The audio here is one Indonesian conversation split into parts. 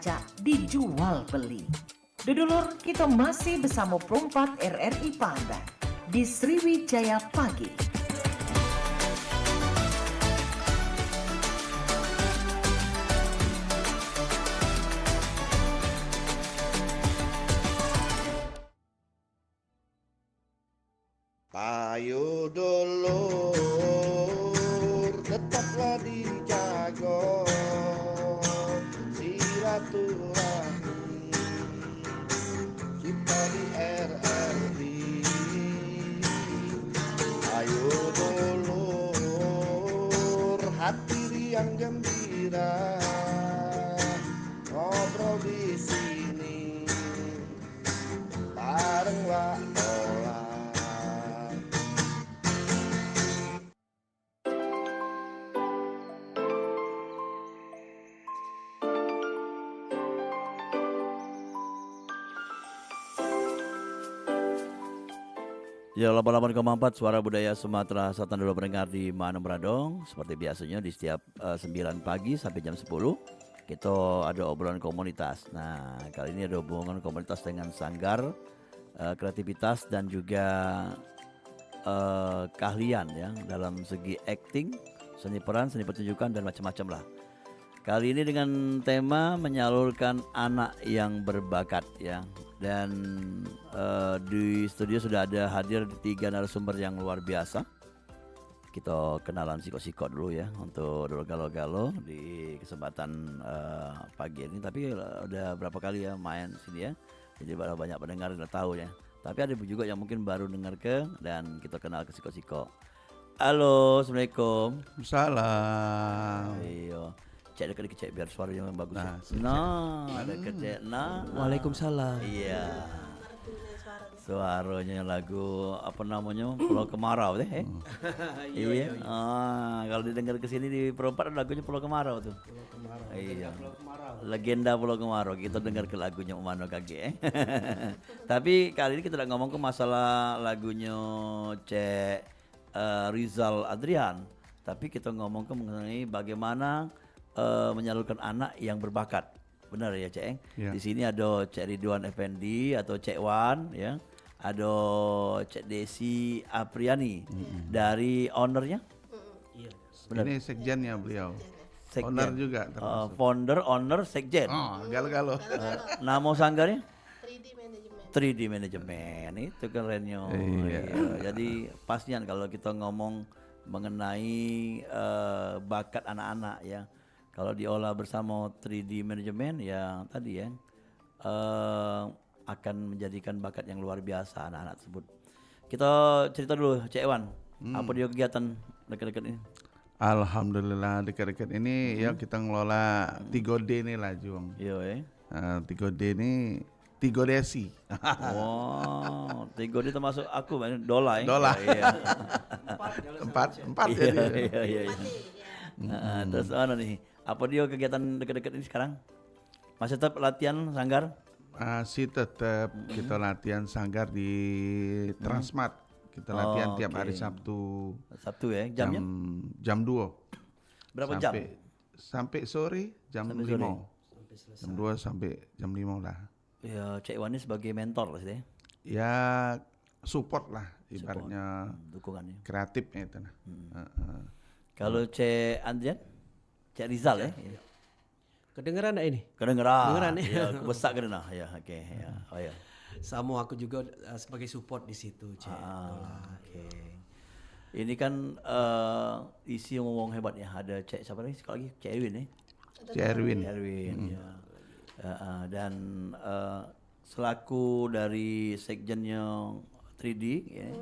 baca dijual beli. Dudulur, kita masih bersama Perumpat RRI Pandan di Sriwijaya Pagi. Ayo dulur, tetaplah dijaga silaturahmi kita di RRI. Ayo dulur, hati riang gembira, ngobrol di sini bareng Wak Ola. Ya, 88,4 Suara Budaya Sumatera Selatan dulu mendengar di Manum Radong. Seperti biasanya di setiap 9 pagi sampai jam 10 kita ada obrolan komunitas. Nah, kali ini ada hubungan komunitas dengan Sanggar Kreativitas dan juga keahlian ya dalam segi acting, seni peran, seni pertunjukan dan macam-macam lah. Kali ini dengan tema menyalurkan anak yang berbakat ya. Dan di studio sudah ada hadir 3 narasumber yang luar biasa. Kita kenalan siko-siko dulu ya untuk dulu galo-galo di kesempatan pagi ini. Tapi udah berapa kali ya main sini ya. Jadi banyak pendengar yang udah tahu ya. Tapi ada juga yang mungkin baru dengar dan kita kenal ke siko-siko. Halo, Assalamualaikum. Salam. Iya. Cek deket cek biar suaranya bagus. Nah, Deket cek. Waalaikumsalam. Iya. Suaranya lagu apa namanya? Pulau Kemarau deh. Iya. Kalau didengar ke sini di Perumpat lagunya Pulau Kemarau tuh. Pulau Kemarau. Iya. Legenda Pulau Kemarau. Kita dengar ke lagunya Umano Kage. Tapi kali ini kita udah ngomong ke masalah lagunya Cek Rizal Adrian. Tapi kita ngomong ke mengenai bagaimana menyalurkan anak yang berbakat. Benar ya Cek? Ya. Di sini ada Cek Ridwan Effendi atau Cek Wan ya. Ada Cek Desi Apriani dari ownernya. Iya. Benar. Ini sekjennya beliau. Sekjen. Owner juga termasuk. Founder, owner, sekjen. Oh, galo-galo. Nama sanggarnya? 3D Management. 3D Management. Itu kerennya. Iya. Jadi pastian kalau kita ngomong mengenai bakat anak-anak ya. Kalau diolah bersama 3D Management ya tadi ya akan menjadikan bakat yang luar biasa anak-anak tersebut. Kita cerita dulu Cek Wan, apa dia kegiatan dekat-dekat ini? Alhamdulillah dekat-dekat ini ya kita ngelola 3D nih lah Juang. Iya 3D ini 3 desi. Wow, 3D termasuk aku Dola ya. Dola. Iya. Empat Iya, ya. iya. Terus apa nih? Apa dia kegiatan dekat-dekat ini sekarang? Masih tetap latihan sanggar? Masih tetap kita latihan sanggar di Transmart. Kita latihan tiap hari Sabtu. Sabtu ya, jamnya? Jam 2. Berapa jam? Sampai sore jam 5. Jam 2 sampai jam 5 lah. Ya, Cek Wan ini sebagai mentor lah sih. Ya support lah ibaratnya Dukungannya. kreatif ya itu nah. Kalau Cek Andrian? Cek Rizal ya? Kedengeran enggak ini? Kedengeran. Kedengeran, ya. Ya, kebesak kedengeran. Ya, oke. Ya. Oh ya. Sama aku juga sebagai support di situ, Cek. Oke. Ini kan isi ngomong hebat ya. Ada Cek siapa lagi? Sekali lagi Cek Erwin ya. Si Erwin. Ya. Dan selaku dari sekjennya 3D ya,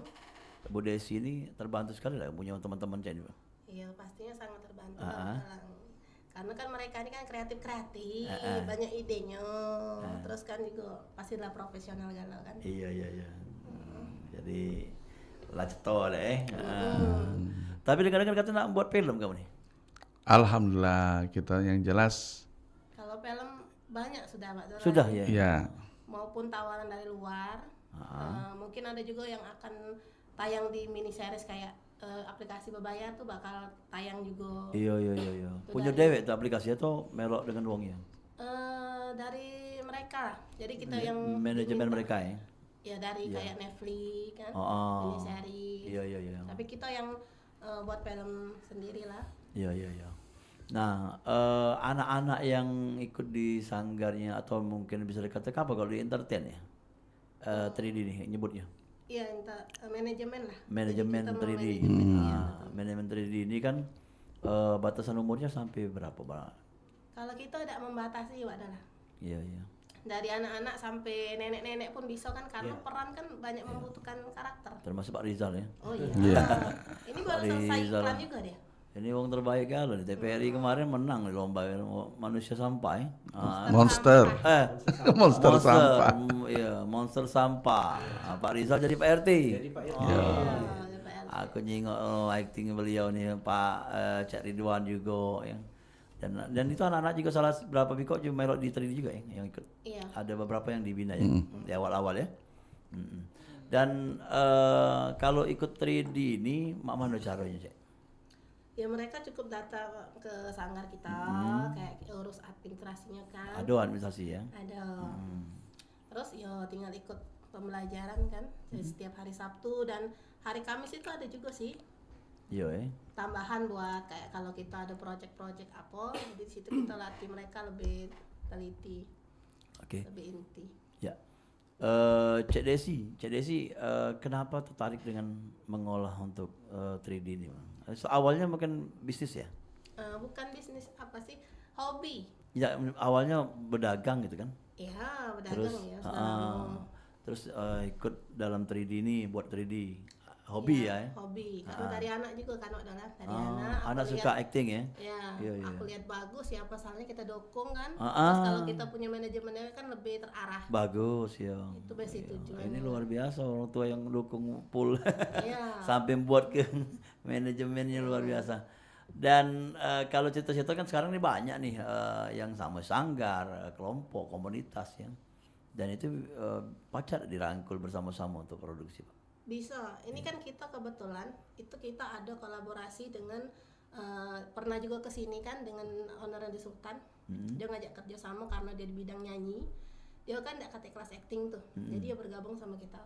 Bu Desi ini terbantu sekali lah punya teman-teman Cek juga. Iya, pastinya sangat terbantu karena kan mereka ini kan kreatif, banyak idenya, terus kan juga pastilah profesional galau kan. Iya. Jadi laceto deh. Tapi kadang-kadang kata nak buat film kamu nih. Alhamdulillah kita yang jelas. Kalau film banyak sudah Pak Dora. Sudah ya. Ya. Maupun tawaran dari luar. Mungkin ada juga yang akan tayang di mini series kayak aplikasi berbayar tuh bakal tayang juga. Iya. Punya dewek tuh aplikasinya tuh melok dengan uangnya. dari mereka. Jadi kita yang Manajemen diminta. mereka ya. Ya dari kayak Netflix kan, Oh. ini seri. Iya iya iya. Tapi kita yang buat film sendiri lah. Iya iya iya. Nah, anak-anak yang ikut di sanggarnya atau mungkin bisa dikatakan apa kalau di entertain ya? 3D nih nyebutnya. Iya, manajemen lah. Manajemen Jadi kita 3D. memanajemen, iya. Manajemen 3D ini kan batasan umurnya sampai berapa, Pak? Kalau kita tidak membatasi Pak adalah Iya iya. dari anak-anak sampai nenek-nenek pun bisa kan, karena peran kan banyak membutuhkan karakter. Termasuk Pak Rizal ya. Oh iya. Iya. Ini baru selesai Rizal. iklan juga dia. Ini wong terbaik kalau di TPRI kemarin menang di lomba manusia sampah ya. Monster. Monster sampah. Iya, monster sampah. Pak Rizal jadi Pak RT. Pak Aku nyingok acting beliau nih Pak Cak Ridwan juga ya. Dan itu anak-anak juga salah berapa biko juga melok di 3D juga ya yang ikut. Iya. Ada beberapa yang dibina ya di awal-awal ya. Dan kalau ikut 3D ini mak mana caranya Cak? Ya mereka cukup datang ke sanggar kita, kayak urus administrasinya kan. Ada administrasi ya. Ada. Terus ya tinggal ikut pembelajaran kan setiap hari Sabtu dan hari Kamis itu ada juga sih Iya tambahan buat kayak kalau kita ada project-project apa, jadi di situ kita latih mereka lebih teliti, Oke. lebih inti. Ya. Cek Desi, kenapa tertarik dengan mengolah untuk 3D ini, Bang? So, awalnya mungkin bisnis ya? Bukan bisnis apa sih, hobi. Ya, awalnya berdagang gitu kan? Ya Terus, berdagang ya. Sudah lama. terus ikut dalam 3D ini, buat 3D. Hobi ya? Hobi. Karena dari anak juga kan adalah dari Anak anak. Aku suka lihat- acting ya? Ya, Iya, iya. aku lihat bagus ya, pasalnya kita dukung kan. Ah, Terus ah. kalau kita punya manajemennya kan lebih terarah. Bagus ya. Itu best itu juga. Ini luar biasa orang tua yang dukung full. Iya. Sampai buat ke manajemennya luar biasa. Dan kalau cerita-cerita kan sekarang ini banyak nih yang sama sanggar, kelompok, komunitas ya. Dan itu pacar dirangkul bersama-sama untuk produksi, Pak. Bisa. Ini kan kita kebetulan itu kita ada kolaborasi dengan pernah juga kesini kan dengan owner di Sultan. Dia ngajak kerja sama karena dia di bidang nyanyi. Dia kan tidak kata kelas acting tuh. Jadi dia bergabung sama kita.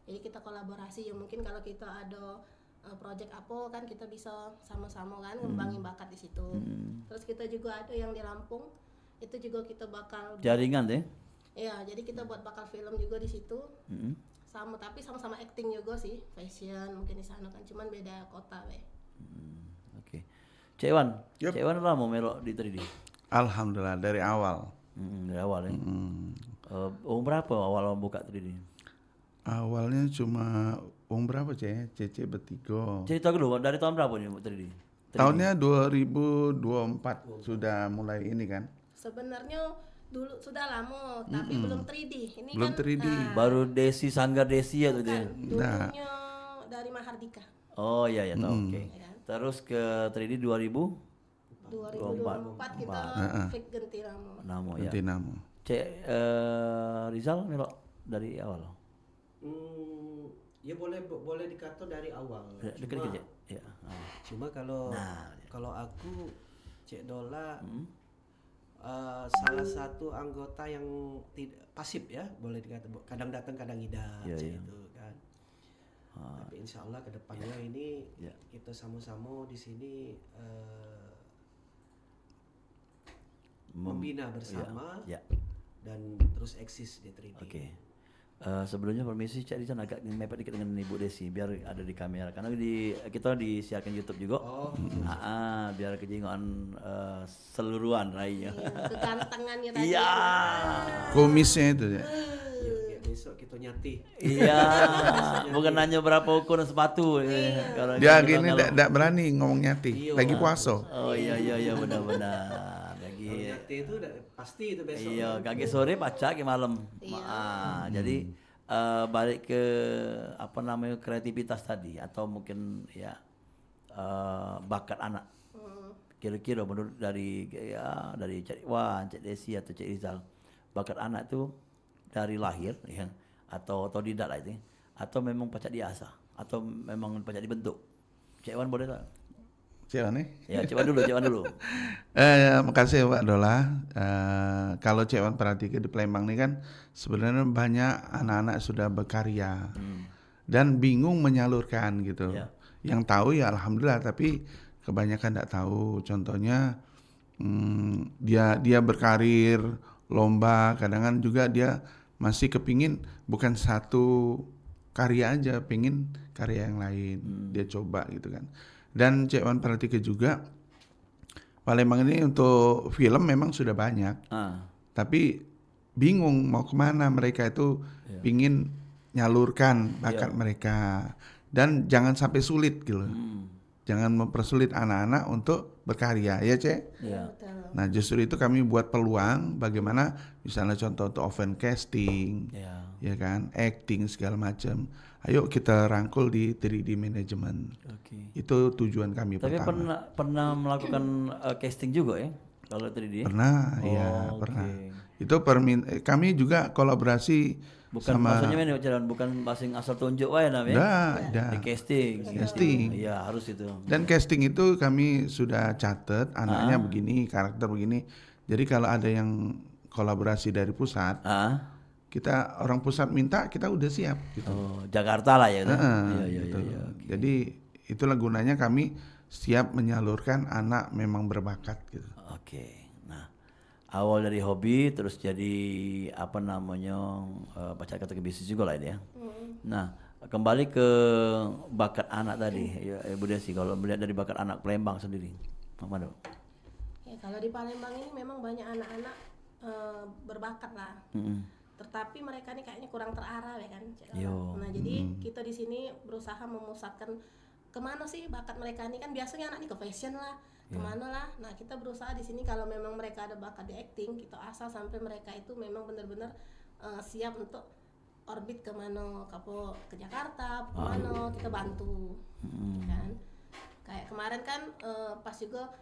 Jadi kita kolaborasi ya, mungkin kalau kita ada project apa kan kita bisa sama-sama kan ngembangin bakat di situ. Terus kita juga ada yang di Lampung. Itu juga kita bakal Jaringan deh. ya, jadi kita buat bakal film juga di situ. Sama tapi sama-sama acting juga sih, fashion mungkin di sana kan, cuman beda kota weh. Oke. Cek Wan, Yup. Cek Wan lah mau melok di 3D. Alhamdulillah dari awal. Dari awal ya. Berapa awal buka 3D? Awalnya cuma berapa Cece bertiga. Cerita dulu dari tahun berapa nih 3D? Tahunnya 2024 sudah mulai ini kan. Sebenarnya dulu sudah lama tapi belum 3D. Ini Belum kan 3D. Baru Desi Sanggar Desi ya tuh dia. dulunya dari Mahardika. Oh iya ya tahu. Oke. Ya kan? Terus ke 3D 2024 kita fix ganti nama. nama ya. Ganti nama. Cek Rizal melok dari awal. Ya boleh dikata dari awal. Dekat Cek. Ya. Cuma kalau Nah, kalau aku Cek Dola salah satu anggota yang tidak pasif ya, boleh dikata kadang datang kadang tidak Iya, Cek iya. itu kan. Tapi insya Allah kedepannya ini Ya. kita sama-sama di sini membina bersama Ya. dan terus eksis di 3D. Oke. Sebelumnya permisi Cak Rizal agak mepet dikit dengan Ibu Desi biar ada di kamera karena kita disiarkan YouTube juga. Oh, Biar kejingoan seluruhan rainya. Iya, kegantengannya tadi. Iya. Kumisnya itu ya. ya, besok kita nyati. Iya. Bukan nanya berapa ukuran sepatu. Kalau Dia kita gini kalau- tidak berani ngomong nyati. Lagi puasa. Oh iya benar-benar. Lagi. Kalau nyati itu pasti itu besok. Iya, kaget sore pacak ke malam. Jadi balik ke apa namanya kreativitas tadi atau mungkin ya bakat anak. Kira-kira menurut dari Cik Wan, Cik Desi atau Cik Rizal, bakat anak itu dari lahir ya atau otodidak lah itu atau memang pacak diasah atau memang pacak dibentuk. Cik Wan boleh tak? Cik Wan nih. Ya, Cik Wan dulu. Makasih Pak Dola. Kalau Cik Wan perhatikan di Palembang nih kan sebenarnya banyak anak-anak sudah berkarya dan bingung menyalurkan gitu. Ya. Yang tahu ya alhamdulillah, tapi kebanyakan tidak tahu. Contohnya dia berkarir lomba, kadang-kadang juga dia masih kepingin bukan satu karya aja, pingin karya yang lain. Dia coba gitu kan. Dan Cik Wan perhatikan juga Palembang ini untuk film memang sudah banyak, tapi bingung mau kemana. Mereka itu pingin nyalurkan bakat mereka, dan jangan sampai sulit gitu. Jangan mempersulit anak-anak untuk berkarya, ya Cek? Ya. Betul. Nah justru itu kami buat peluang bagaimana misalnya contoh untuk event casting, ya kan, acting segala macam. Ayo kita rangkul di 3D management. Oke. Itu tujuan kami Tapi pertama. pernah melakukan casting juga ya kalau 3D? Pernah, ya Oh, pernah. oke. Itu kami juga kolaborasi Bukan sama. maksudnya ini Jalan, bukan passing asal tunjuk wae namanya. Dah. Di casting. Casting. Iya, harus itu. Dan casting itu kami sudah catat anaknya begini, karakter begini. Jadi kalau ada yang kolaborasi dari pusat, kita orang pusat minta, kita udah siap gitu. Oh, Jakarta lah ya. Iya, Gitu. iya. Jadi itulah gunanya kami siap menyalurkan anak memang berbakat gitu. Oke. Nah, awal dari hobi terus jadi apa namanya pacar kata ke bisnis juga lah ini ya. Nah, kembali ke bakat anak tadi ya Bu Desi, kalau melihat dari bakat anak Palembang sendiri. Mana? Ya, kalau di Palembang ini memang banyak anak-anak berbakat lah. Tetapi mereka nih kayaknya kurang terarah ya kan. Cik Lola. Yo. Nah, jadi kita di sini berusaha memusatkan kemana sih bakat mereka ini, kan biasanya anak ini ke fashion lah, kemana lah. Nah, kita berusaha di sini kalau memang mereka ada bakat di acting, kita asal sampai mereka itu memang benar-benar siap untuk orbit kemana, ke Jakarta, kemana kita bantu, kan. Kayak kemarin kan pas juga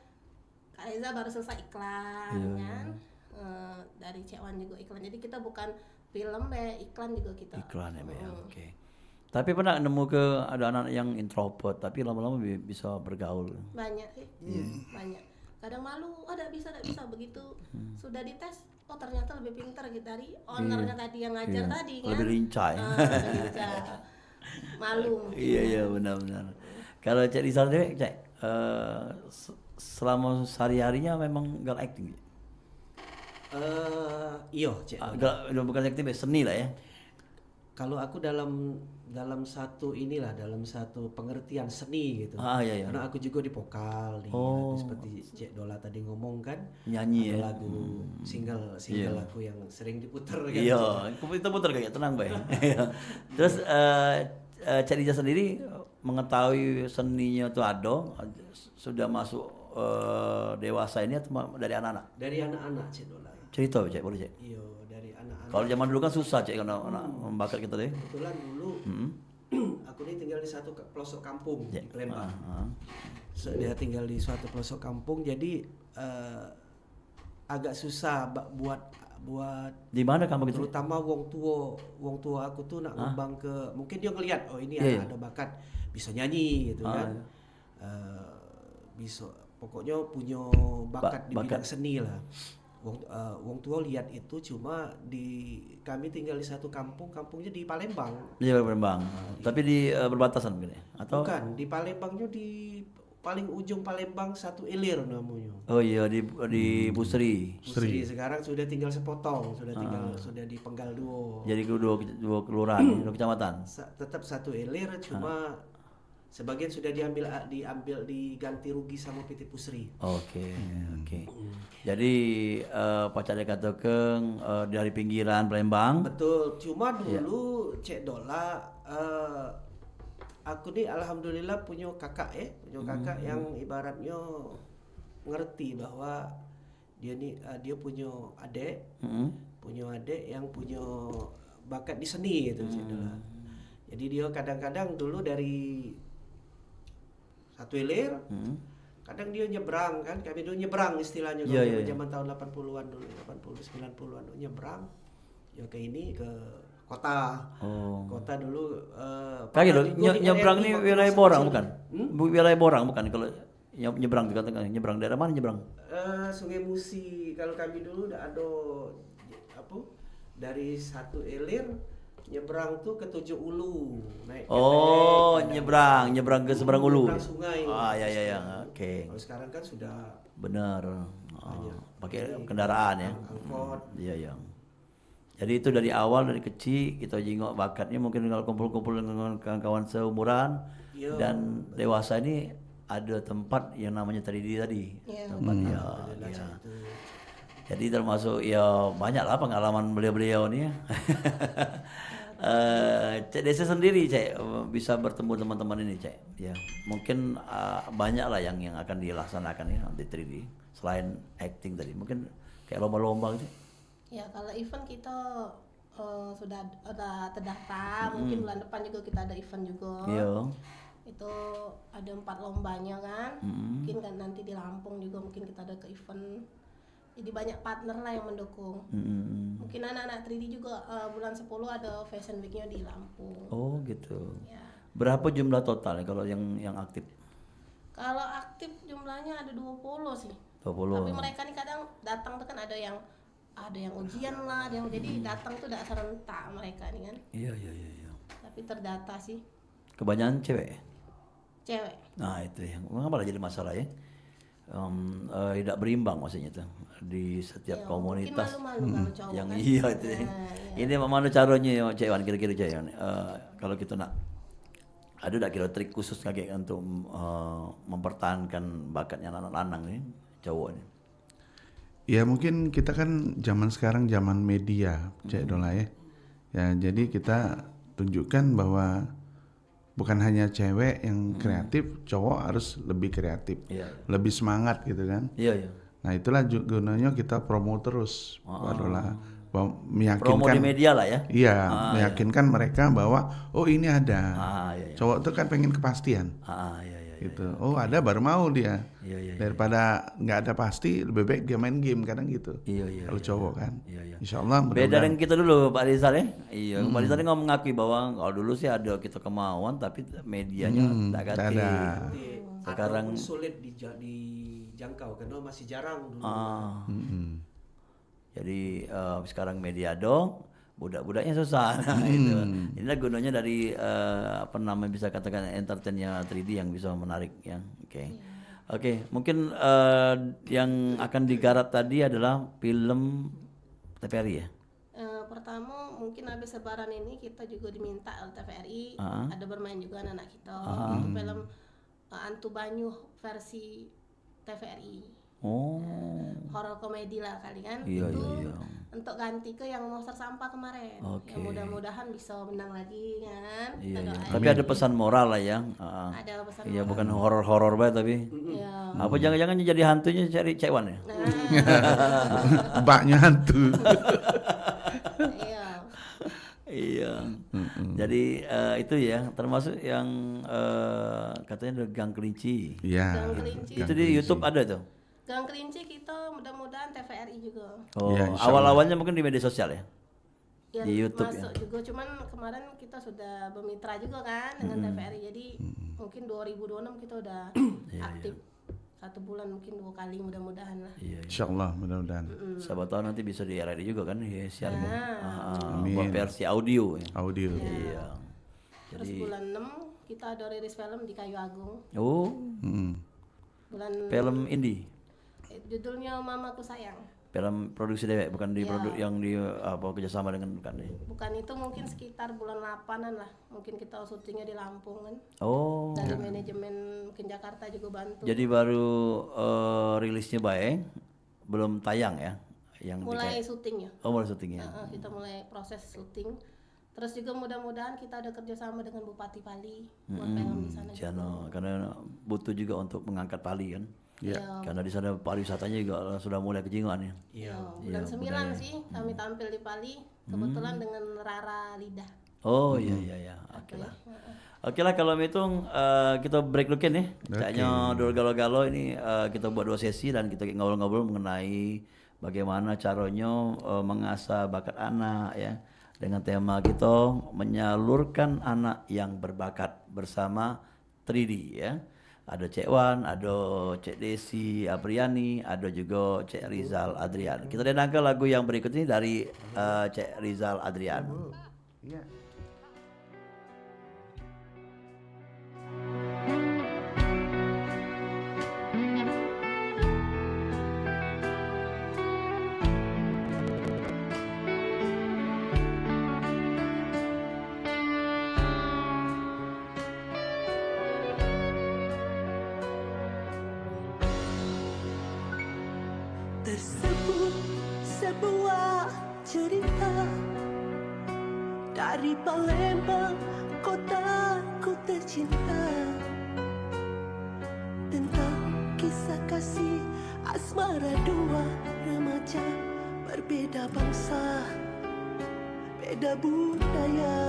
Kak Reza baru selesai iklan, kan. Dari Cik Wan juga iklan. Jadi kita bukan film iklan juga kita. Iklan ya, Mbak, ya. Oke. Tapi pernah nemu ke ada anak yang introvert tapi lama-lama bisa bergaul. Banyak sih, banyak. Kadang malu, tidak bisa begitu. Sudah dites, oh ternyata lebih pintar gitu dari ownernya tadi yang ngajar tadi kan. Lebih lincah ya. Lebih lincah. Malu. Iya benar-benar. Kalau Cek Rizal deh, Cek, selama sehari-harinya memang gal acting. Iya, Cik. Bukan acting, seni lah ya. Kalau aku dalam satu dalam satu pengertian seni gitu. Iya. Karena aku juga di vokal seperti Cik Dola tadi ngomong kan. Nyanyi ada ya. lagu single aku yang sering diputer kan. Iya, kita putar kayak tenang, Bay. Terus Cik Rizal sendiri mengetahui seninya tuh sudah masuk dewasa ini atau dari anak-anak? Dari anak-anak Cik Dola. Cerita Cek, boleh Cek? Iya, dari anak-anak. Kalau zaman dulu kan susah Cek karena anak membakat kita deh. Kebetulan dulu aku ini tinggal di satu pelosok kampung di Palembang. Dia tinggal di suatu pelosok kampung, jadi agak susah buat Di mana kamu gitu? terutama wong tua aku tuh nak ngembang ke, mungkin dia ngelihat oh ini ada bakat bisa nyanyi gitu kan. Bisa pokoknya punya bakat di bidang seni lah. Wong tua lihat itu, cuma kami tinggal di satu kampungnya di Palembang. Iya Palembang. Tapi di perbatasan mungkin ya? Atau Bukan, di Palembangnya di paling ujung Palembang, satu ilir namanya. Oh iya di Pusri. Pusri sekarang sudah tinggal sepotong, sudah di Penggal Duo. Jadi dua kelurahan, dua kecamatan. Tetap satu ilir, cuma sebagian sudah diganti rugi sama PT Pusri. Oke. Jadi pacarnya katakan dari pinggiran Palembang. Betul, cuma dulu Cek Dola aku nih alhamdulillah punya kakak yang ibaratnya ngerti bahwa dia punya adik, yang punya bakat di seni gitu Cek Dola. Jadi dia kadang-kadang dulu dari satu ilir, kadang dia nyebrang kan, kami dulu nyebrang istilahnya zaman tahun 80-an dulu, 90-an nyebrang ya ke kota. Kota dulu Kayak gitu, nyebrang ini wilayah Borang bukan? Wilayah Borang bukan kalau nyebrang tuh katakan nyebrang daerah mana nyebrang? Sungai Musi kalau kami dulu udah ada apa dari satu ilir nyebrang tuh ke 7 ulu naik Oh, ketek, nyebrang ke seberang ulu. nyebrang sungai. Ah, ya, oke. Kalau sekarang kan sudah Benar. Pakai kendaraan ya. angkot. Iya. Jadi itu dari awal dari kecil kita jengok bakatnya mungkin kalau kumpul-kumpul dengan kawan-kawan seumuran Iya. dan dewasa ini ada tempat yang namanya 3D tadi. Iya. Tempat ya. Jadi termasuk ya banyak lah pengalaman beliau-beliau nih ya. Cek Desa sendiri Cek bisa bertemu teman-teman ini Cek. Ya mungkin banyak lah yang akan dilaksanakan ya nanti 3D selain acting tadi mungkin kayak lomba-lomba gitu. Ya kalau event kita sudah terdaftar, mungkin bulan depan juga kita ada event juga. Iya. Itu ada 4 lombanya kan. Mungkin kan nanti di Lampung juga mungkin kita ada ke event. Jadi banyak partner lah yang mendukung. Mungkin anak-anak 3D juga bulan 10 ada Fashion Week-nya di Lampung. Oh gitu. Ya. Berapa jumlah total ya kalau yang aktif? Kalau aktif jumlahnya ada 20 sih. 20. Tapi mereka nih kadang datang tuh kan ada yang ujian lah, ada yang jadi datang tuh udah serentak mereka nih kan. Iya. Tapi terdata sih Kebanyakan cewek ya? cewek. Nah itu yang malah jadi masalah ya. Tidak berimbang maksudnya tuh di setiap Ya, komunitas. mungkin malu-malu kalau cowok Yang kan. iya itu. Nah, iya. Ini mana caranya ya Cek Wan kira-kira Cek Wan? Kalau kita nak ada tak kira trik khusus kayak untuk mempertahankan bakatnya anak lanang nih cowok nih? Ya mungkin kita kan zaman sekarang zaman media, Cek Dola ya. Ya jadi kita tunjukkan bahwa bukan hanya cewek yang kreatif, cowok harus lebih kreatif, Iya. lebih semangat gitu kan. Iya. Nah itulah gunanya kita promo terus, Pak Dola, bahwa Promo meyakinkan. di media lah ya. Iya, meyakinkan mereka bahwa oh ini ada. Iya. Cowok tuh kan pengen kepastian, Iya. gitu. Oh ada baru mau dia. Iya. Daripada nggak ada pasti, lebih baik dia main game kadang gitu. Iya. Kalau cowok kan, Iya. Insya Allah Beda mudah-mudahan. dengan kita dulu Pak Rizal ya. Iya, Pak Rizal ini ngomong mengakui bahwa kalau dulu sih ada kita kemauan tapi medianya tak tak ganti. ada. Sekarang Ataupun sulit dijangkau karena masih jarang dulu. Jadi sekarang media dong, budak-budaknya susah. Nah, itu. Inilah gunanya dari apa namanya bisa katakan entertainnya 3D yang bisa menarik ya. Oke, mungkin yang akan digarap tadi adalah film TVRI ya. Pertama mungkin habis lebaran ini kita juga diminta oleh TVRI ada bermain juga anak-anak kita. Itu film Antu Banyu versi TVRI. Oh. Horor komedi lah kali kan. Iya. Untuk ganti ke yang monster sampah kemarin. Oke. Ya mudah-mudahan bisa menang lagi kan. Iya. Kita doain. Tapi ada pesan moral lah ya. Ada pesan. Iya, bukan horor-horor banget tapi. Ya. Apa jangan-jangan jadi hantunya cari Cewan ya? Mbaknya hantu. Iya. Iya. Jadi itu ya, termasuk yang katanya ada Gang Kelinci. Iya. Gang Kelinci. Itu di YouTube ada tuh. Gang Kelinci kita mudah-mudahan TVRI juga. Oh, Iya, insya awal-awalnya mungkin di media sosial ya. Ya, Di YouTube masuk juga, cuman kemarin kita sudah bermitra juga kan dengan TVRI, jadi mungkin 2026 kita udah aktif 1 bulan mungkin 2 kali mudah-mudahan lah. Iya. Insya Allah mudah-mudahan. Siapa tahu nanti bisa di RRI juga kan ya siarnya. Amin. Buat versi audio ya. Audio. Iya. Terus bulan 6 kita ada rilis film di Kayu Agung. Oh, Bulan film indie. judulnya Mamaku Sayang. Film produksi dewek bukan di produk yang di apa kerjasama dengan bukan ya. Bukan itu mungkin sekitar bulan 8-an lah. Mungkin kita syutingnya di Lampung kan. Oh. Dari manajemen mungkin Jakarta juga bantu. Jadi baru rilisnya baik, belum tayang ya? Yang Mulai syutingnya. Oh, mulai syutingnya. Kita mulai proses syuting. Terus juga mudah-mudahan kita ada kerjasama dengan Bupati Pali buat film di sana. Jano, karena butuh juga untuk mengangkat Pali kan. Iya. Karena di sana pariwisatanya juga sudah mulai kejingan ya. Iya, bulan 9 sih kami tampil di Pali. Kebetulan dengan Rara Lidah. Oh iya. Oke lah. Oke lah kalau hitung kita break dulu kan ya. Kayaknya dulu galau-galau ini kita buat 2 sesi dan kita ngobrol-ngobrol mengenai bagaimana caranya mengasah bakat anak ya. Dengan tema kita menyalurkan anak yang berbakat bersama 3D ya. Ada Cek Wan, ada Cek Desi Apriani, ada juga Cek Rizal Adrian. Kita dengarkan lagu yang berikut ini dari Cek Rizal Adrian. Iya. Tersebut sebuah cerita dari Palembang, kotaku tercinta, tentang kisah kasih asmara dua remaja berbeda bangsa, beda budaya.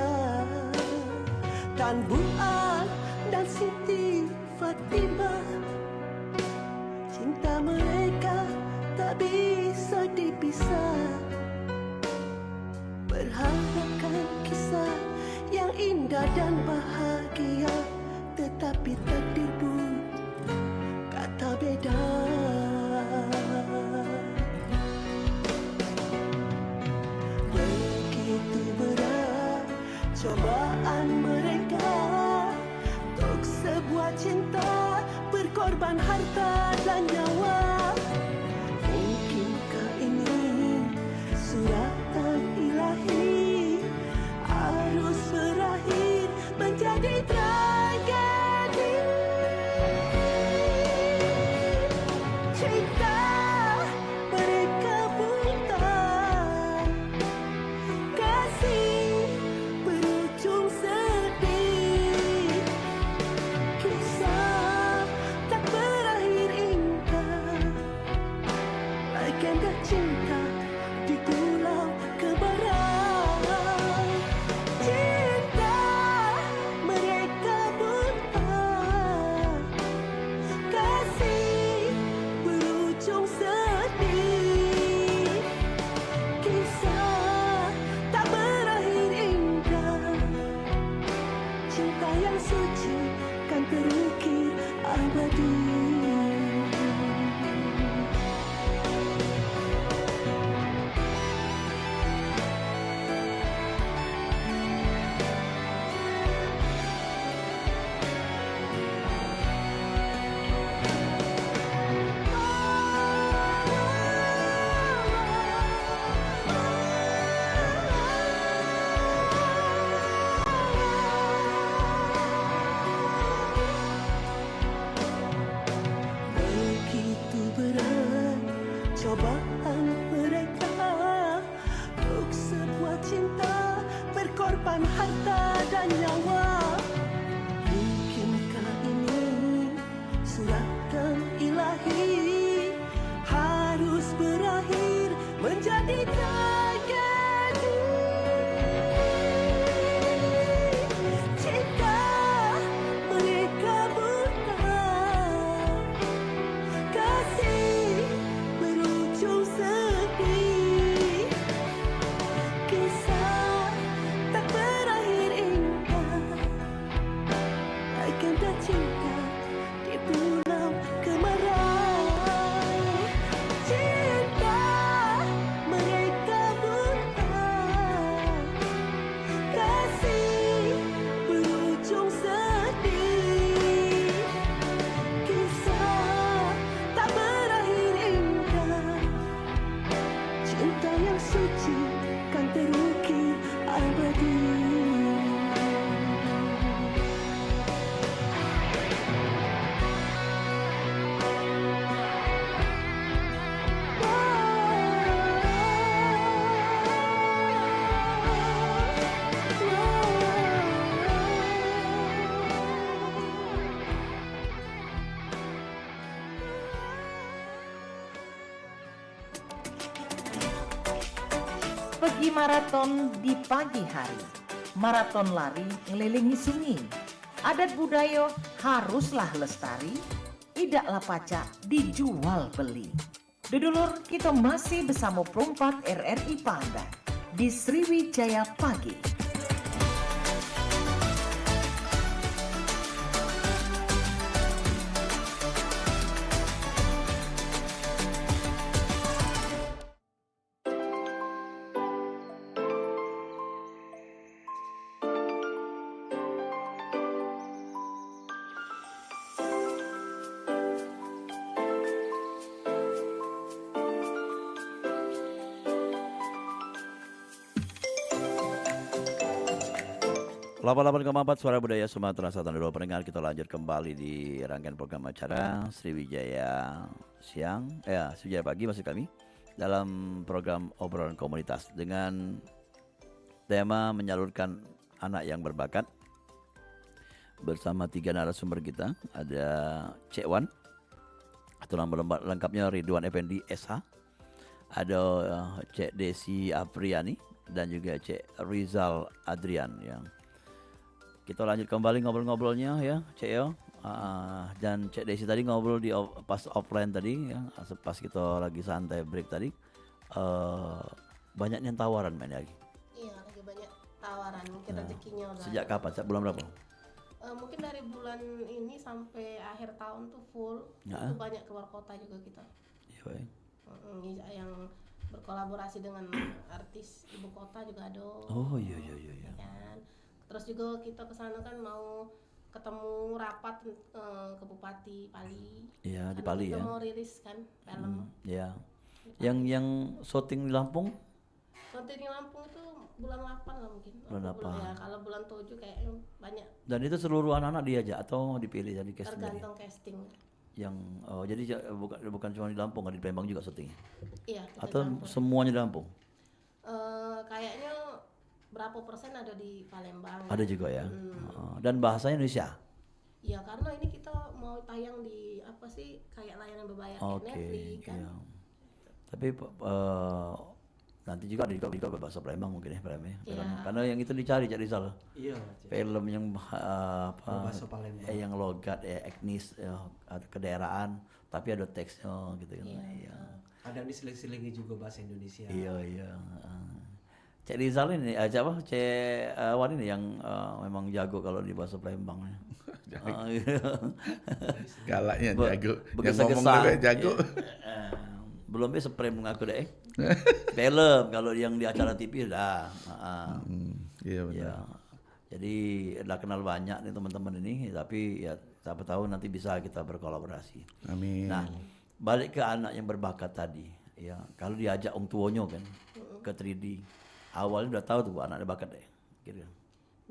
Tan Buan dan Siti Fatimah, cinta mereka tak bisa dipisah. Berharapkan kisah yang indah dan bahagia, tetapi takdir pun kata beda. Begitu berat cobaan mereka untuk sebuah cinta, berkorban harta dan nyawa. Mungkinkah ini suratan ilahi harus berakhir menjadi tragedi? Cinta mereka buta, kasih berujung sedih, kisah tak berakhir indah, legenda cinta di pulau Kebaran. Cinta mereka buta, kasih berujung sedih, kisah tak berakhir indah, cinta yang suci kan terukir abadi. Begitu berat cobaan mereka untuk sebuah cinta, berkorban harta dan nyawa. Mungkinkah ini suratan ilahi harus berakhir menjadi tragedi? Cinta mereka buta, kasih berujung sedih, kisah tak berakhir indah, legenda cinta di pulau Kebaran. Cinta mereka buta, kasih berujung sedih, kisah tak berakhir indah, cinta yang suci kan terukir abadi. Pergi maraton di pagi hari, maraton lari ngelilingi sungai. Adat budaya haruslah lestari, idaklah pacak dijual beli. Dudulur, kita masih bersama Perompak RRI Pandan di Sriwijaya Pagi. 88,4 Suara Budaya Sumatera Selatan. Dua pendengar, kita lanjut kembali di rangkaian program acara Sriwijaya Siang, Sriwijaya Pagi maksud kami, dalam program obrolan komunitas dengan tema menyalurkan anak yang berbakat. Bersama 3 narasumber kita, ada Cek Wan atau nama lengkapnya Ridwan Effendi SH, ada Cek Desi Apriani dan juga Cek Rizal Adrian yang kita lanjut kembali ngobrol-ngobrolnya ya Cek ya. Dan Cek Desi tadi ngobrol di pas offline tadi ya, pas kita lagi santai break tadi, banyak yang tawaran main lagi. Iya, lagi banyak tawaran, mungkin rezekinya udah. Sejak kapan? Sejak bulan berapa? Mungkin dari bulan ini sampai akhir tahun tuh full. Ya. Itu banyak keluar kota juga kita. Iya, baik. Yang berkolaborasi dengan artis ibu kota juga ada. Oh iya. Kan. Terus juga kita kesana kan mau ketemu rapat ke Bupati Pali. Iya, di Karena Pali kita ya. mau rilis kan film. Ya. Yang syuting di Lampung? Syuting di Lampung itu bulan 8 lah mungkin. Bulan 8. Ya, kalau bulan 7 kayaknya banyak. Dan itu seluruh anak-anak diajak atau dipilih dari casting tadi? Tergantung casting. Yang jadi bukan cuma di Lampung, ada di Palembang juga syutingnya. Iya, kita Atau campur. semuanya di Lampung? Kayaknya berapa persen ada di Palembang. Ada juga ya. Dan bahasanya Indonesia. Iya, karena ini kita mau tayang di apa sih kayak layanan berbayar Oke, Netflix kan. iya. Tapi nanti juga ada juga bahasa Palembang mungkin ya film ya. Film. Iya. Karena yang itu dicari Cak Rizal. Iya. Film yang Bahasa Palembang. yang logat etnis atau kedaerahan tapi ada teksnya gitu kan. Iya. Ada diseling-selingi juga bahasa Indonesia. Iya. Cek Rizal ini Cek Wan ini yang memang jago kalau di bahasa Palembang. Galaknya jago. Yang Bergesa-gesa. ngomong juga jago. Belum bisa frame mengaku deh. Film kalau yang di acara TV dah. Iya benar. Ya. Jadi udah kenal banyak nih teman-teman ini, tapi ya siapa tahu nanti bisa kita berkolaborasi. Amin. Nah, balik ke anak yang berbakat tadi, ya kalau diajak orang tuanya kan ke 3D, awalnya udah tahu tuh anaknya bakat deh, gitu.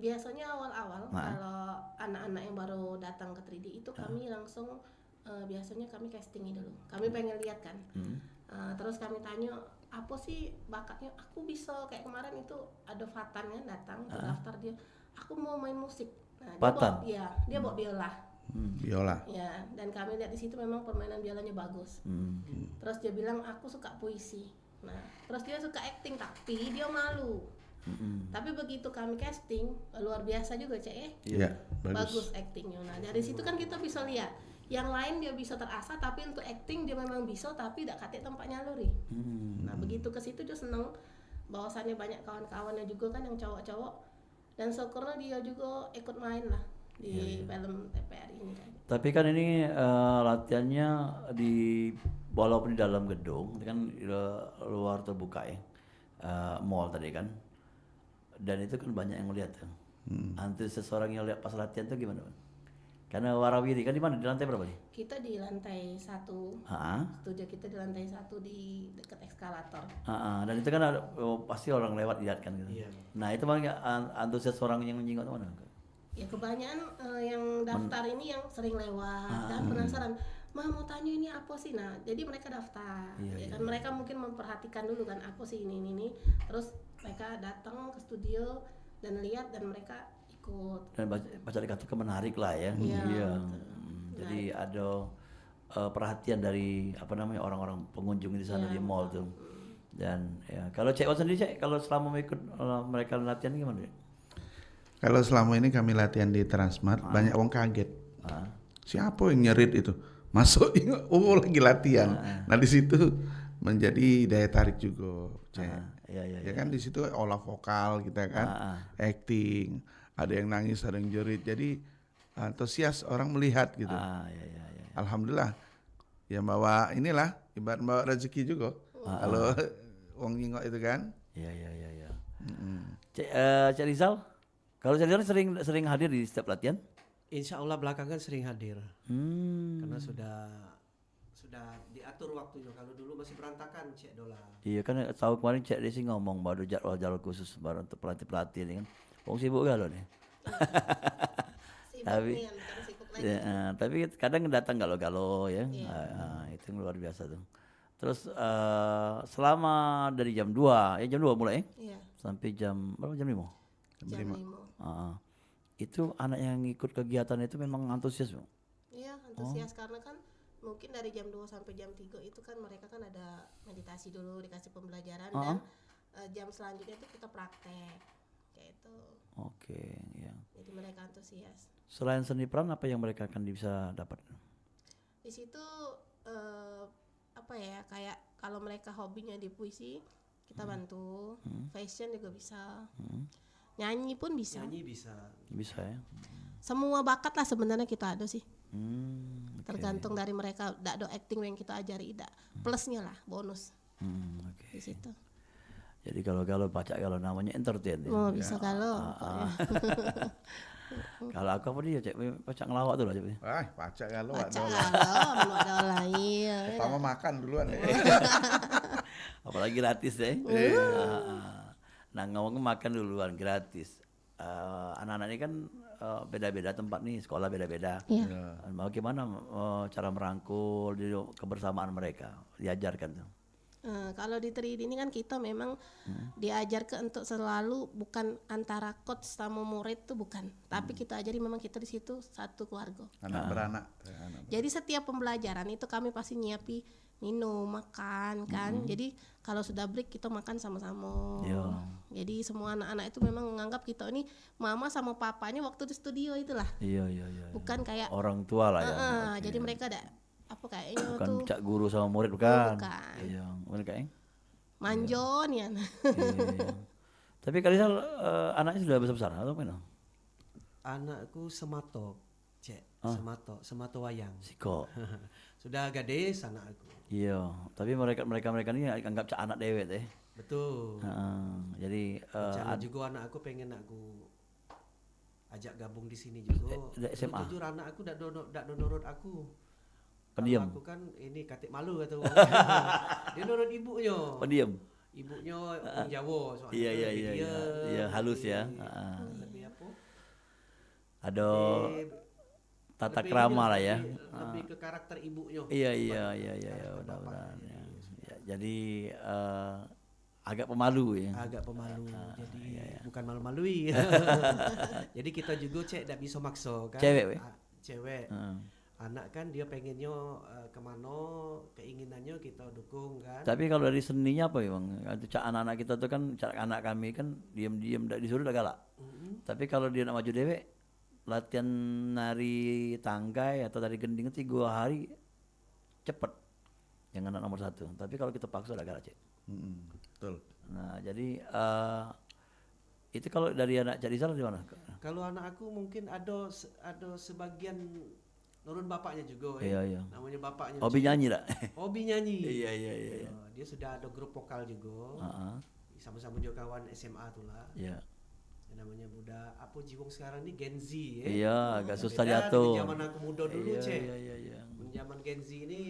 Biasanya awal-awal kalau anak-anak yang baru datang ke 3D itu kami langsung biasanya kami castingin dulu. Kami pengen lihat kan. Terus kami tanya apa sih bakatnya? Aku bisa kayak kemarin itu ada Fatan kan datang daftar dia. Aku mau main musik. Nah, Fatan? Dia bawa biola. Biola. Ya, dan kami lihat di situ memang permainan biolanya bagus. Terus dia bilang aku suka puisi. Nah, terus dia suka acting tapi dia malu. Tapi begitu kami casting luar biasa juga Cek. Iya, Bagus actingnya. Nah dari situ kan kita bisa lihat yang lain dia bisa terasah tapi untuk acting dia memang bisa tapi tidak katik tempat nyaluri. Nah begitu ke situ dia seneng bahwasannya banyak kawan-kawannya juga kan yang cowok-cowok dan syukurnya dia juga ikut main lah di film TPR ini kan. Tapi kan ini latihannya walaupun di dalam gedung, kan luar terbuka ya, mall tadi kan, dan itu kan banyak yang melihat tuh. Antusias seseorang yang lihat pas latihan tuh gimana, Bang? Karena warawiri kan di mana, di lantai berapa nih? Kita di lantai 1, studio kita di lantai 1 di dekat eskalator. Dan itu kan ada, pasti orang lewat lihat kan gitu. Iya. Nah itu mana antusias orang yang menyinggung mana? Ya kebanyakan yang daftar ini yang sering lewat dan penasaran, mau tanya ini apa sih? Nah jadi mereka daftar, kan mereka mungkin memperhatikan dulu kan apa sih ini. Terus mereka datang ke studio dan lihat dan mereka ikut. Dan baca dikatakan menarik lah ya. Iya. Jadi ada perhatian dari orang-orang pengunjung di sana di mall tuh. Dan ya kalau Cek Wan sendiri Cek, kalau selama ikut mereka latihan gimana? Kalau selama ini kami latihan di Transmart, banyak orang kaget. Siapa yang nyerit itu? Masuk, lagi latihan. Nah di situ menjadi daya tarik juga, Cek. Ya kan di situ olah vokal kita kan, acting, ada yang nangis, ada yang jerit. Jadi antusias orang melihat gitu. Alhamdulillah. Ya bawa inilah, ibarat bawa rezeki juga. Kalau wong nyingok itu kan. Iya. Cek Rizal, kalau Cek Rizal sering hadir di setiap latihan? Insya Allah belakangan sering hadir. Karena sudah diatur waktunya. Kalau dulu masih berantakan Cek Dola. Iya kan tahu kemarin Cek Desi ngomong baru jadwal khusus baru untuk pelatih ini kan. Wong sibuk gak lo nih? Sibuk Tapi- nih, bicara sibuk lagi. Ya, tapi kadang datang galau-galau ya. Iya. Itu yang luar biasa tuh. Terus selama dari jam 2, ya jam 2 mulai Iya, sampai jam berapa, jam 5? jam 5. Itu anak yang ikut kegiatan itu memang antusias, Bu? Iya, antusias karena kan mungkin dari jam 2 sampai jam 3 itu kan mereka kan ada meditasi dulu, dikasih pembelajaran dan jam selanjutnya itu kita praktek kayak itu. Oke, ya. Jadi mereka antusias. Selain seni peran, apa yang mereka akan bisa dapat? Di situ apa ya, kayak kalau mereka hobinya di puisi kita bantu, fashion juga bisa, nyanyi pun bisa, Nyanyi bisa. Bisa ya? semua bakat lah sebenarnya kita ada sih, Oke. tergantung dari mereka. Dak do acting yang kita ajari, dak plusnya lah, bonus Oke. di situ. Jadi kalau baca kalau namanya entertain ya. Oh bisa kalau pokoknya. Kalau aku apa dia cek baca ngelawak tuh lah cek. Wah, pacak kalau Baca ada. kalau belum ada orang iya. Pertama makan duluan ya. Apalagi gratis ya. Nah ngomong makan duluan gratis. Anak-anak ini kan beda-beda tempat nih, sekolah beda-beda. Iya. Mau gimana cara merangkul kebersamaan mereka, diajarkan tuh. Kalau di 3D ini kan kita memang diajar ke untuk selalu bukan antara coach sama murid tuh bukan, tapi kita ajari memang kita di situ satu keluarga. Anak beranak. Jadi setiap pembelajaran itu kami pasti nyiapi minum, makan kan. Jadi kalau sudah break kita makan sama-sama. Iya. Jadi semua anak-anak itu memang menganggap kita ini mama sama papanya waktu di studio itulah. Iya. Bukan kayak Orang tua lah ya. Oke. jadi mereka ada apa kayaknya Bukan tuh cak guru sama murid bukan. bukan. Iya, bener kayaknya. manjon ya. Iya. Tapi Karisal anaknya sudah besar-besar atau gimana? Anakku semato, cek, semato wayang. Siko. Sudah gadis anak aku. Iya, tapi mereka ini anggap cak anak dewet ya. Betul. Jadi Rencana juga anak aku pengen aku ajak gabung di sini juga. Di SMA? Jujur anak aku dak nurut aku. Pendiam. Kalau aku kan ini katik malu kata orang. Dia nurut ibunya. Pendiam. Ibunya orang Jawa soalnya. Iya, iya, lebih iya, diam, iya, halus ya. Lebih apa? Ada Lebih- tata lebih krama ini, lah ya. Lebih ke karakter ibunya. Iya, Karakter mudah-mudahan bapaknya. ya. Ya, jadi agak pemalu ya. Agak pemalu, jadi iya. bukan malu-malui. Jadi kita juga cek tidak bisa maksa kan. Cewek, we? Cewek. Anak kan dia pengennya kemana, keinginannya kita dukung kan. Tapi kalau dari seninya apa ya bang? Itu cak anak-anak kita tuh kan, cak anak kami kan diam-diam disuruh udah galak. Tapi kalau dia nak maju dewek, latihan nari tangkai atau tari gending itu 3 hari cepet. Yang anak nomor 1. Tapi kalau kita paksa udah galak cek. Betul. Nah jadi itu kalau dari anak Cak Rizal di mana? Kalau anak aku mungkin ada sebagian nurun bapaknya juga Iya. Namanya bapaknya. Hobi nyanyi tak? Hobi nyanyi. Iya. Dia sudah ada grup vokal juga. Sama-sama juga kawan SMA tuh lah. Iya. Yang namanya muda apa jiwong sekarang ini Gen Z ya. Iya, agak susah Beda diatur. dengan zaman aku muda dulu, Cek. Iya. Zaman Gen Z ini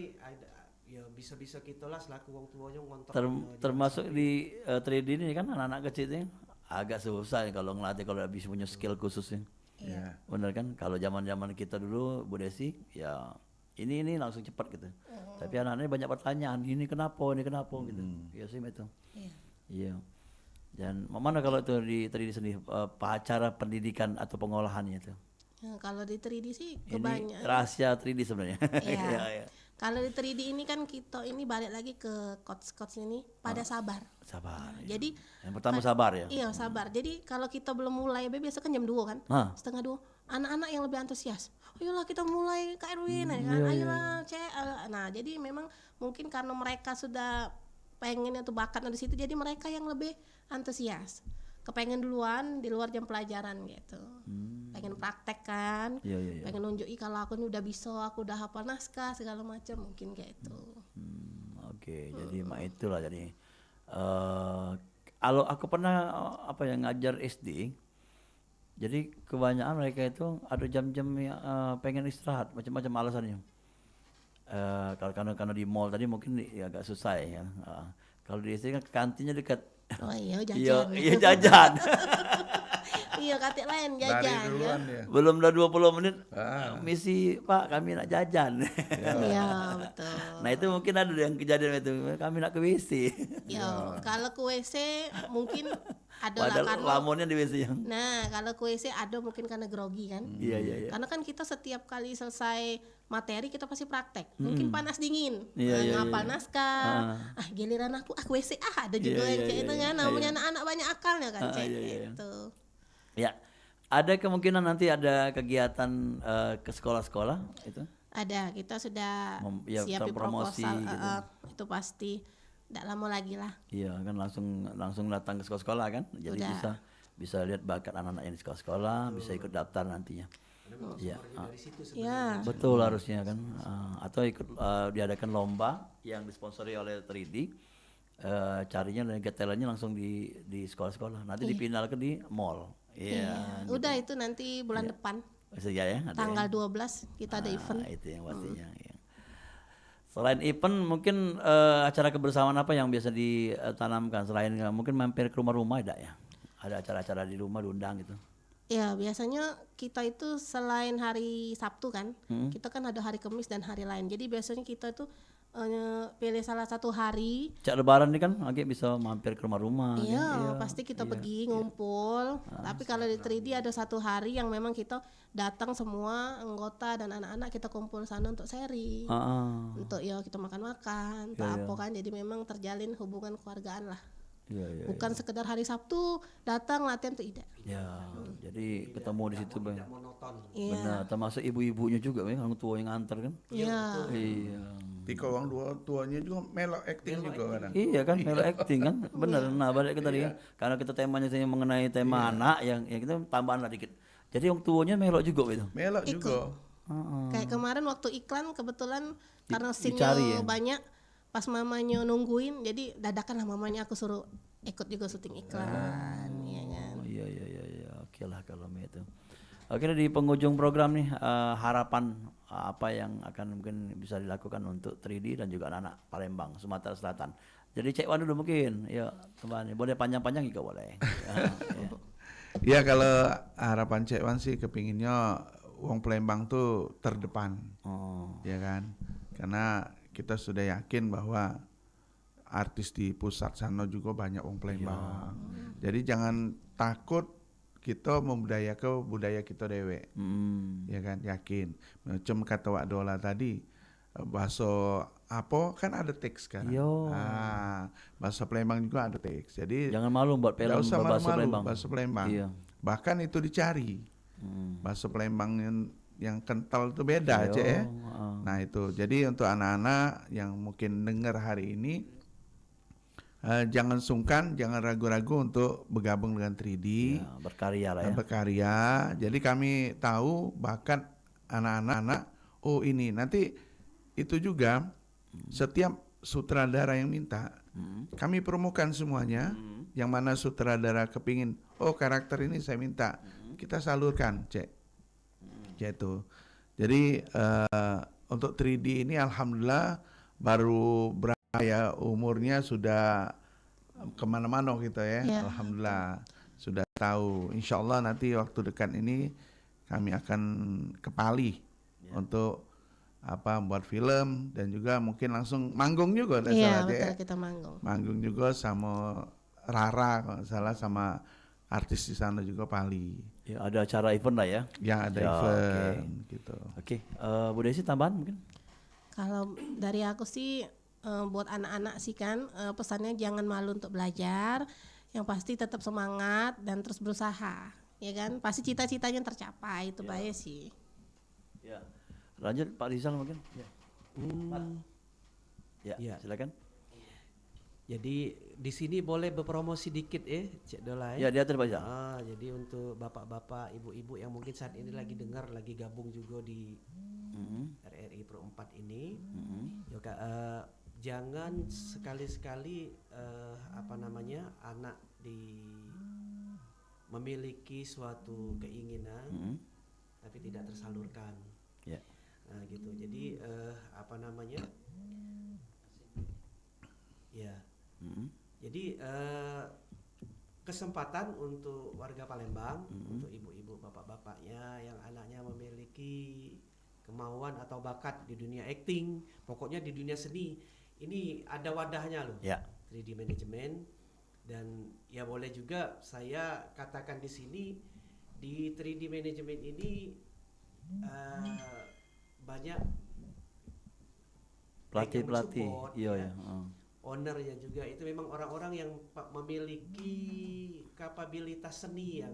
ya bisa-bisa kita lah selaku wong tuanya ngontrol. Termasuk di 3D ini kan anak-anak kecil ini agak susah ya kalau ngelatih kalau habis punya skill khususnya. Iya. Bener kan? Kalau zaman-zaman kita dulu Bu Desi ya ini langsung cepat gitu. Tapi anak-anak banyak pertanyaan, ini kenapa gitu. Iya sih itu. Iya. Dan mana kalau itu di 3D sendiri cara pendidikan atau pengolahannya itu? Nah, kalau di 3D sih Ini kebanyakan. rahasia 3D sebenarnya. Iya. Iya. Kalau di 3D ini kan kita ini balik lagi ke coach ini pada sabar. Sabar. Nah, iya. jadi Yang pertama sabar ya. Iya sabar. Jadi kalau kita belum mulai, biasa kan jam 2 kan, setengah 2. Anak-anak yang lebih antusias. Ayolah kita mulai Kak Erwin, ya kan? Ayolah Cek. Nah jadi memang mungkin karena mereka sudah pengen atau bakatnya di situ, jadi mereka yang lebih antusias. Kepengen duluan di luar jam pelajaran gitu. Pengen praktek kan, Iya. pengen nunjukin kalau aku ini udah bisa, aku udah hafal naskah segala macam, mungkin kayak itu. Oke, jadi itulah jadi kalau aku pernah ngajar SD, jadi kebanyakan mereka itu ada jam-jam pengen istirahat, macam-macam alasannya. Karena di mall tadi mungkin agak susah ya. Kalau di SD kan kantinnya dekat. Oh iya Iya, jajan. iya jajan. Iya, katik lain Lari jajan ya. duluan ya. Belum udah 20 menit. Ah. Misi Pak, kami nak jajan. Iya, betul. Nah itu mungkin ada yang kejadian itu. Kami nak ke WC. Ya, kalau ke WC mungkin ada lah Padahal karena. lamonnya di WC yang. Nah, kalau ke WC ada mungkin karena grogi kan. Iya iya iya. Karena kan kita setiap kali selesai materi kita pasti praktek. Mungkin panas dingin. Iya, iya, ngapal iya. naskah. Giliran aku WC ada juga Iya, yang iya, kayak iya, itu iya, kan. iya. Namanya anak-anak banyak akalnya kan, Cek. iya, iya. Itu. Ya. Ada kemungkinan nanti ada kegiatan ke sekolah-sekolah itu? Ada, kita sudah Ya, siapin promosi proposal. gitu. Itu pasti tidak lama lagi lah. Iya kan langsung datang ke sekolah-sekolah kan. Jadi Udah. bisa lihat bakat anak-anak yang di sekolah-sekolah, bisa ikut daftar nantinya. Iya. Ya. Betul harusnya kan. Atau ikut diadakan lomba yang disponsori oleh 3D. Carinya dan get talentnya langsung di sekolah-sekolah. Nanti dipindah ke di mall. Iya. Udah itu nanti bulan depan. Bisa ya, ada Tanggal ya? 12 kita ada event. Itu yang pastinya. Ya. Selain event, mungkin acara kebersamaan apa yang biasa ditanamkan? Selain mungkin mampir ke rumah-rumah ada ya? Ada acara-acara di rumah diundang gitu? Ya biasanya kita itu selain hari Sabtu kan, kita kan ada hari Kamis dan hari lain. Jadi biasanya kita itu pilih salah satu hari. Cak Lebaran ini kan agak bisa mampir ke rumah-rumah. Iya, pasti kita pergi ngumpul. Tapi kalau di 3D ada satu hari yang memang kita datang semua anggota dan anak-anak kita kumpul sana untuk sharing. Untuk ya kita makan-makan, apa kan. Jadi memang terjalin hubungan keluargaan lah. Iya. Bukan sekedar hari Sabtu datang latihan tuh tidak. Ya, jadi ketemu di situ bang. monoton. Benar, termasuk ibu-ibunya juga bang, orang tua yang nganter kan. Iya. Iya. Tiko orang tuanya juga melok acting juga kadang. Iya kan, melo acting kan, benar. Nah balik ke tadi kan, karena kita temanya saya mengenai tema anak yang ya kita tambahan lah dikit. Jadi orang tuanya melok juga gitu. Melok juga. Kayak kemarin waktu iklan kebetulan karena dicari scene-nya ya? banyak pas mamanya nungguin jadi dadakan lah mamanya aku suruh ikut juga syuting iklan ya kan. Oh iya, oke lah kalau itu. Oke di penghujung program nih harapan apa yang akan mungkin bisa dilakukan untuk 3D dan juga anak-anak Palembang, Sumatera Selatan. Jadi Cek Wan dulu mungkin, ya teman, boleh panjang-panjang juga boleh. Ya kalau harapan Cek Wan sih kepinginnya wong Palembang tuh terdepan. Ya kan? Karena kita sudah yakin bahwa artis di pusat sana juga banyak wong Palembang. Jadi jangan takut kita membudayakan budaya kita dewe. Ya kan, yakin. Macam kata Wak Dola tadi, bahasa apa kan ada teks kan. Bahasa Palembang juga ada teks. Jadi jangan malu buat film nggak usah bahasa malu-malu Palembang. bahasa Palembang. Iya. Bahkan itu dicari. Bahasa Palembang yang kental itu beda aja ya. Nah itu, jadi untuk anak-anak yang mungkin dengar hari ini, jangan sungkan, jangan ragu-ragu untuk bergabung dengan 3D. Ya, berkarya lah ya. Berkarya. Jadi kami tahu bakat anak-anak. Oh ini nanti itu juga setiap sutradara yang minta, kami promokan semuanya. Yang mana sutradara kepingin, oh karakter ini saya minta, kita salurkan, Cek. Gitu. Jadi untuk 3D ini alhamdulillah baru berapa ya umurnya sudah kemana-mana gitu ya. Alhamdulillah sudah tahu. Insya Allah nanti waktu dekat ini kami akan ke Bali untuk buat film dan juga mungkin langsung manggung juga. Iya betul kita manggung. Manggung juga sama Rara kalau salah sama artis di sana juga Pali. Ya, ada acara event lah ya. Ya ada event gitu. Oke, Bu Desi tambahan mungkin? Kalau dari aku sih buat anak-anak sih kan pesannya jangan malu untuk belajar, yang pasti tetap semangat dan terus berusaha, ya kan? Pasti cita-citanya tercapai itu baik sih. Ya. Lanjut Pak Rizal mungkin. Ya, silakan. Jadi di sini boleh berpromosi dikit Cek Dola Ya, dia terbaca. Jadi untuk bapak-bapak, ibu-ibu yang mungkin saat ini lagi dengar, lagi gabung juga di RRI Pro 4 ini, jangan sekali-sekali anak memiliki suatu keinginan tapi tidak tersalurkan. Ya. Nah, gitu. Jadi Jadi kesempatan untuk warga Palembang, untuk ibu-ibu, bapak-bapaknya yang anaknya memiliki kemauan atau bakat di dunia acting, pokoknya di dunia seni, ini ada wadahnya loh. Ya. 3D Management. Dan ya boleh juga saya katakan di sini, di 3D Management ini banyak Pelatih-pelatih. support, Iya ya. ya. Ownernya juga itu memang orang-orang yang memiliki kapabilitas seni yang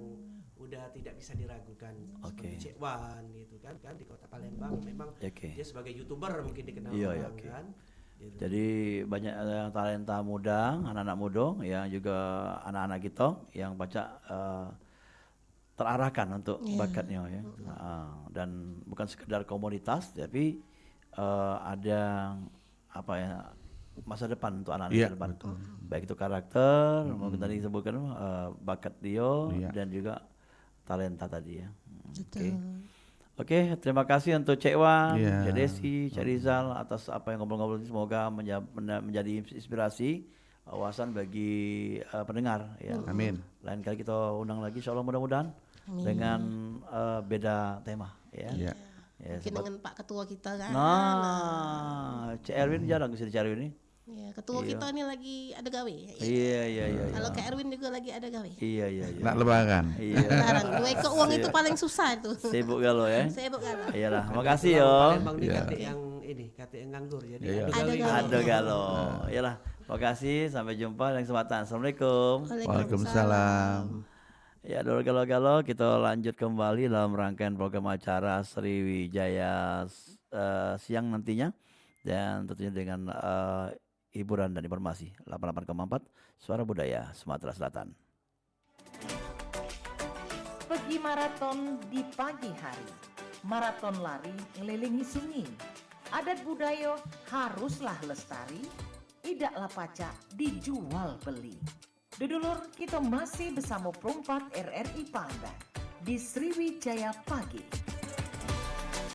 udah tidak bisa diragukan. Oke. Seperti Cek Wan gitu kan di Kota Palembang memang Oke. dia sebagai YouTuber mungkin dikenal Iya, orang iya, oke. kan. Gitu. Jadi banyak talenta muda, anak-anak muda yang juga anak-anak kita yang baca terarahkan untuk bakatnya ya. Dan bukan sekedar komunitas tapi ada apa ya, masa depan untuk anak-anak Iya, ke depan. betul. Baik itu karakter, mungkin tadi disebutkan bakat dia Iya. dan juga talenta tadi ya. Oke. Betul. Oke, terima kasih untuk Cek Wan, Iya. Cek Desi, Cek Rizal atas apa yang ngobrol-ngobrol ini. Semoga menjadi inspirasi, wawasan bagi pendengar ya. Amin. Lain kali kita undang lagi, insyaallah mudah-mudahan dengan beda tema ya. Iya. Ya, Mungkin sempat- dengan Pak Ketua kita kan. Nah, Cek Erwin jarang kesini Cek Erwin ini. Ya, ketua Iya. kita ini lagi ada gawe. Iya. Kalau Kak Erwin juga lagi ada gawe. Iya. Nak lebaran. Iya. Sekarang dua ekor uang itu paling susah itu. Sibuk galau ya. Sibuk kan. Iyalah, makasih Kalau yo. Palembang ini Iya. kate yang ini, kate yang nganggur jadi Iya. adu Ada gawe. gawe. Ada galau. Iyalah, makasih, sampai jumpa lain kesempatan. Assalamualaikum. Waalaikumsalam. Ya, dulu galau-galau kita lanjut kembali dalam rangkaian program acara Sriwijaya siang nantinya, dan tentunya dengan hiburan dan informasi 88,4 Suara Budaya Sumatera Selatan. Pergi maraton di pagi hari. Maraton lari ngelilingi sungai. Adat budaya haruslah lestari. Tidaklah pacak dijual beli. Dulur, kita masih bersama Perompak RRI Pandan di Sriwijaya Pagi.